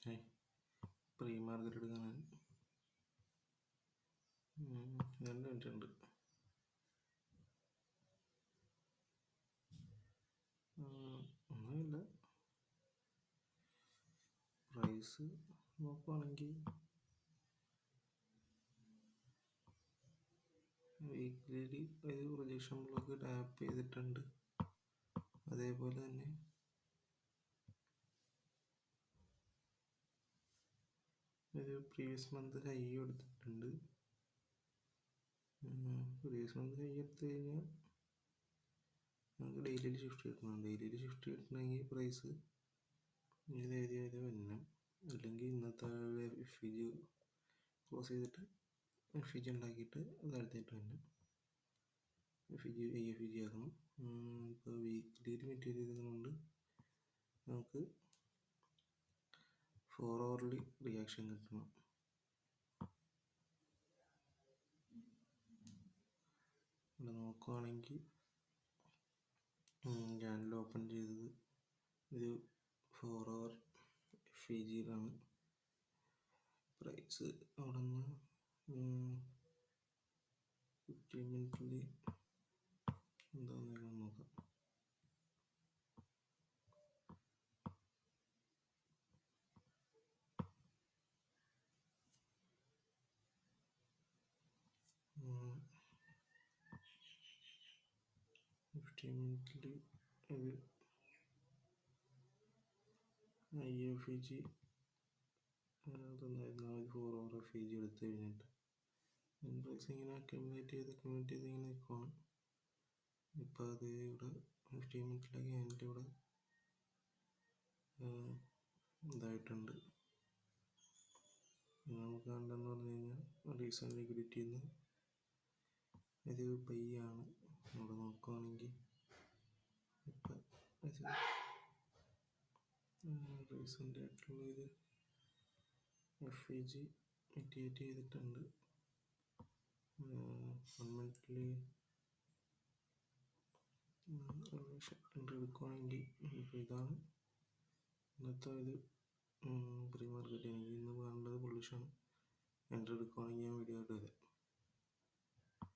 Hi. Pre market എടുക്കാൻ 2 minute ഉണ്ട്. ഒന്നുമില്ല. പ്രൈസ് നോക്കുവാണെങ്കിൽ വീക്ക്ലി ഒരു പ്രൊജക്ഷൻ ബ്ലോക്ക് ടാപ്പ് ചെയ്തിട്ടുണ്ട്. അതേപോലെ തന്നെ ഒരു പ്രീവിയസ് മന്ത് ഹൈ എടുത്തിട്ടുണ്ട്. പ്രീവിയസ് മന്ത് ഹൈ എടുത്തു കഴിഞ്ഞാൽ നമുക്ക് ഡെയിലിയിൽ ഷിഫ്റ്റ് കിട്ടണം. ഡെയിലിയിൽ ഷിഫ്റ്റ് കിട്ടണമെങ്കിൽ പ്രൈസ് ഏത് വരണം. അല്ലെങ്കിൽ ഇന്നത്തെ എഫ് ക്ലോസ് ചെയ്തിട്ട് എഫ് ഉണ്ടാക്കിയിട്ട് അത് അടുത്തായിട്ട് വരണം. എഫ് ആക്കണം. ഇപ്പോൾ വീക്ക്ലിയിൽ മെറ്റീരിയൽ ചെയ്തതുകൊണ്ട് നമുക്ക് 4 hourly റിയാക്ഷൻ കിട്ടണം. ഇവിടെ നോക്കുവാണെങ്കിൽ ചാനൽ ഓപ്പൺ ചെയ്തത് ഒരു 4 hour FEGയിലാണ്. പ്രൈസ് അവിടെ നിന്ന് 15 മിനിറ്റിൽ എന്താണെന്ന് നോക്കാം. മിനിറ്റിൽ ഒരു IFEG തന്നായിരുന്നു. 4 hour FEG എടുത്തു കഴിഞ്ഞിട്ട് പ്രൈസ് ഇങ്ങനെ അക്യുമുലേറ്റ് ചെയ്ത് ഇങ്ങനെ നിൽക്കുവാണ്. ഇപ്പം അത് ഇവിടെ 15 മിനിറ്റിലേക്ക് അതിൻ്റെ ഇവിടെ ഇതായിട്ടുണ്ട്. നമുക്ക് കണ്ടെന്ന് പറഞ്ഞു കഴിഞ്ഞാൽ റീസെൻ്റ് ലിക്വിഡിറ്റിയിൽ നിന്ന് ഇത് പയ്യാണ്. ഇവിടെ നോക്കുവാണെങ്കിൽ ഇപ്പം റീസെൻ്റ് ആയിട്ടുള്ള ഇത് FEG മിറ്റിഗേറ്റ് ചെയ്തിട്ടുണ്ട്. 1 മിനിറ്റിൽ എടുക്കുവാണെങ്കിൽ ഇപ്പോൾ ഇതാണ് ഇന്നത്തെ ഇത് പ്രീ മാർക്കറ്റ്. എനിക്ക് ഇന്ന് വേണ്ടത് ബുള്ളിഷാണ്. എൻ്റർ എടുക്കുവാണെങ്കിൽ ഞാൻ വീഡിയോ ആയിട്ട് വരാം.